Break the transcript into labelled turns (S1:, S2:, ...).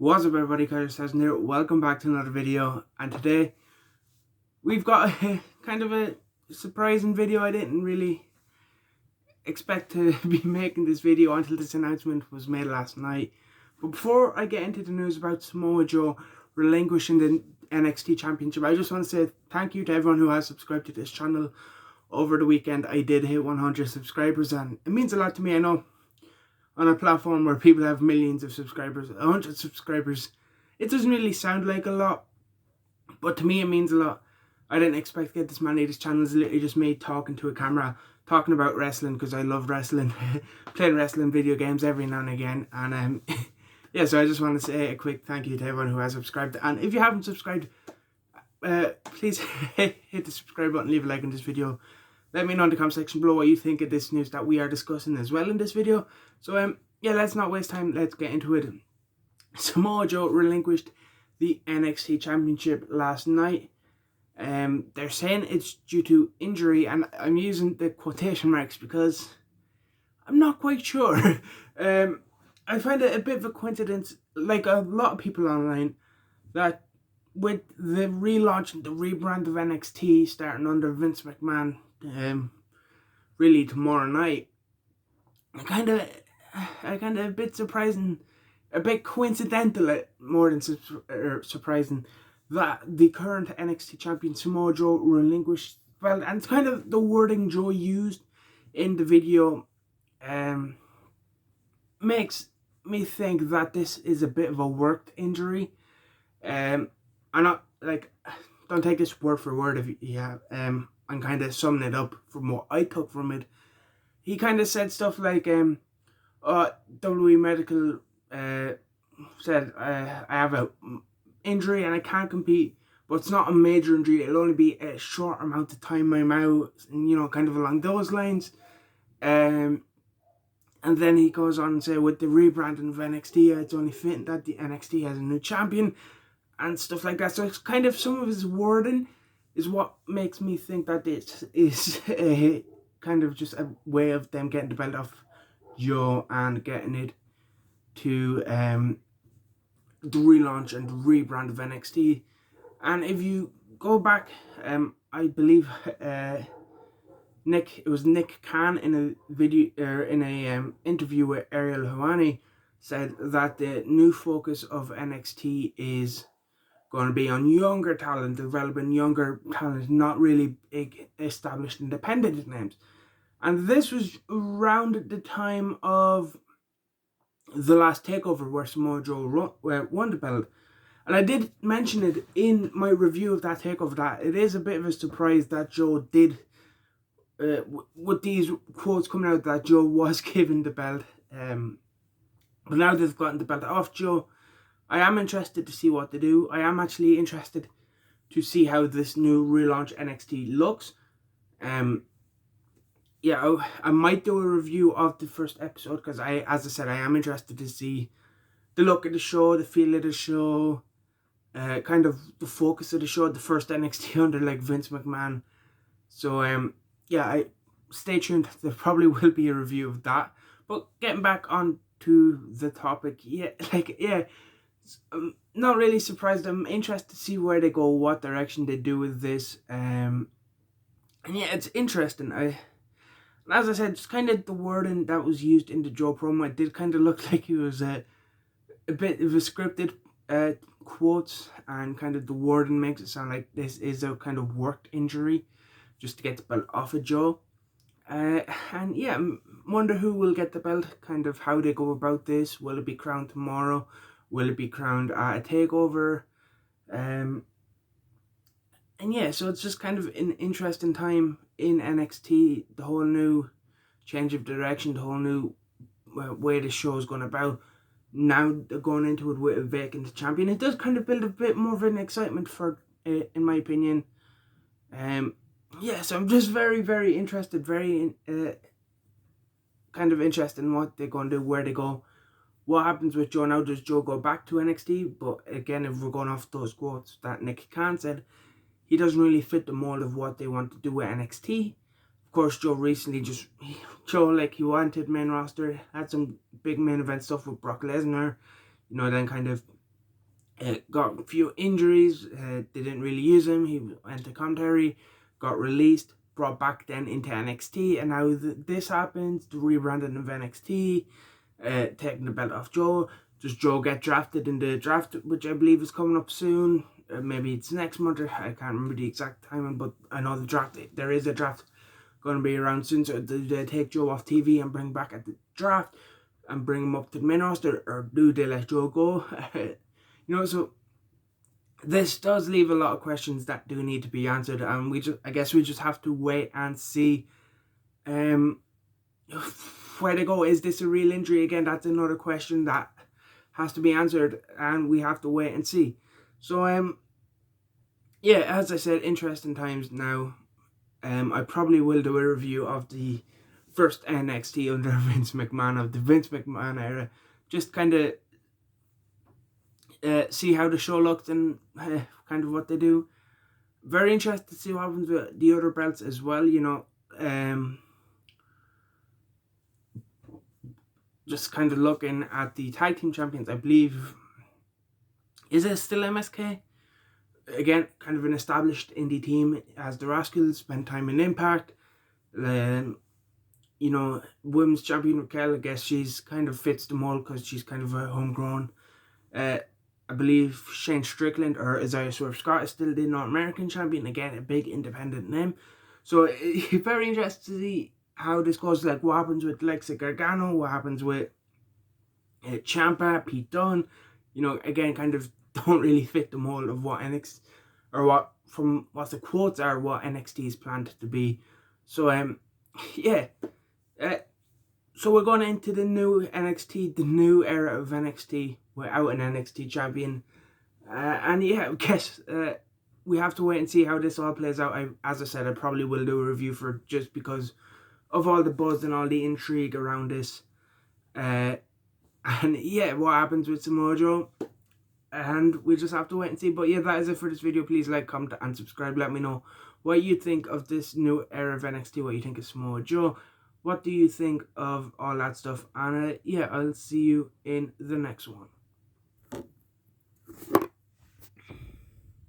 S1: What's up everybody, Kyle says here. Welcome back to another video, and today we've got kind of a surprising video. I didn't really expect to be making this video until this announcement was made last night. But before I get into the news about Samoa Joe relinquishing the NXT Championship, I just want to say thank you to everyone who has subscribed to this channel over the weekend. I did hit 100 subscribers and it means a lot to me. I know on a platform where people have millions of subscribers, 100 subscribers, it doesn't really sound like a lot, but to me it means a lot. I didn't expect to get this many. This channel is literally just me talking to a camera, talking about wrestling because I love wrestling, playing wrestling video games every now and again, and yeah, so I just want to say a quick thank you to everyone who has subscribed, and if you haven't subscribed, please hit the subscribe button, leave a like on this video. Let me know in the comment section below what you think of this news that we are discussing as well in this video. So yeah, let's not waste time, let's get into it. Samoa Joe relinquished the NXT Championship last night. They're saying it's due to injury, and I'm using the quotation marks because I'm not quite sure. I find it a bit of a coincidence, like a lot of people online, that with the relaunch and the rebrand of NXT starting under Vince McMahon, really tomorrow night, I kind of a bit surprising, a bit coincidental, more than surprising, that the current NXT champion Samoa Joe relinquished. Well, and it's kind of the wording Joe used in the video makes me think that this is a bit of a worked injury. I'm not like, don't take this word for word if you have. I'm kind of summing it up from what I took from it. He kind of said stuff like, WWE Medical said, I have a injury and I can't compete, but it's not a major injury, it'll only be a short amount of time I'm out, and you know, kind of along those lines. And then he goes on and say, with the rebranding of NXT, it's only fitting that the NXT has a new champion and stuff like that. So it's kind of, some of his wording is what makes me think that this is a kind of just a way of them getting the belt off Joe and getting it to the relaunch and rebrand of NXT. And if you go back, I believe Nick Khan in a video, in a interview with Ariel Helwani, said that the new focus of NXT is going to be on younger talent, developing younger talent, not really big established independent names. And this was around the time of the last takeover where Samoa Joe won the belt. And I did mention it in my review of that takeover, that it is a bit of a surprise that Joe did, with these quotes coming out, that Joe was given the belt. But now they've gotten the belt off Joe, I am interested to see what they do. I am actually interested to see how this new relaunch NXT looks. Yeah, I might do a review of the first episode because as I said, I am interested to see the look of the show, the feel of the show, kind of the focus of the show, the first NXT under like Vince McMahon. So yeah, stay tuned. There probably will be a review of that. But getting back on to the topic, I'm not really surprised. I'm interested to see where they go, what direction they do with this. And yeah, it's interesting. As I said, just kind of the wording that was used in the Joe promo, it did kind of look like it was a bit of a scripted quotes, and kind of the wording makes it sound like this is a kind of worked injury just to get the belt off of Joe. And yeah, wonder who will get the belt, kind of how they go about this. Will it be crowned tomorrow? Will it be crowned at a takeover? And yeah, so it's just kind of an interesting time in NXT. The whole new change of direction, the whole new way the show is going about. Now they're going into it with a vacant champion. It does kind of build a bit more of an excitement for, in my opinion. Yeah, so I'm just very, very interested, very kind of interested in what they're going to do, where they go. What happens with Joe now? Does Joe go back to NXT? But again, if we're going off those quotes that Nick Khan said, he doesn't really fit the mold of what they want to do with NXT. Of course, Joe recently he wanted main roster, had some big main event stuff with Brock Lesnar, you know, then kind of got a few injuries. They didn't really use him. He went to commentary, got released, brought back then into NXT, and now this happens, the rebranding of NXT, taking the belt off Joe. Does Joe get drafted in the draft, which I believe is coming up soon? Maybe it's next month. I can't remember the exact timing, but I know the draft. There is a draft going to be around soon. So do they take Joe off TV and bring back at the draft and bring him up to the main roster, or do they let Joe go? So this does leave a lot of questions that do need to be answered, and I guess we just have to wait and see where they go. Is this a real injury? Again, that's another question that has to be answered, and we have to wait and see. So yeah, as I said, interesting times now. I probably will do a review of the first NXT under Vince McMahon, of the Vince McMahon era, just kind of see how the show looked and kind of what they do. Very interested to see what happens with the other belts as well, just kind of looking at the tag team champions. I believe, is it still MSK? Again, kind of an established indie team as the Rascals, spent time in Impact. Women's champion Raquel, I guess she's kind of fits the mold because she's kind of a homegrown. I believe Shane Strickland or Isaiah Swerve Scott is still the North American champion. Again, a big independent name. So very interested to see how this goes. Like what happens with Lexa Gargano, what happens with Ciampa, Pete Dunne. Again, kind of don't really fit the mold of what NXT, or what the quotes are, what NXT is planned to be. So yeah. So we're going into the new NXT, the new era of NXT without an NXT champion. And yeah, I guess we have to wait and see how this all plays out. As I said, I probably will do a review for it just because of all the buzz and all the intrigue around this. And yeah, what happens with Samoa Joe. And we just have to wait and see. But yeah, that is it for this video. Please like, comment, and subscribe. Let me know what you think of this new era of NXT. What you think of Samoa Joe. What do you think of all that stuff? And yeah, I'll see you in the next one.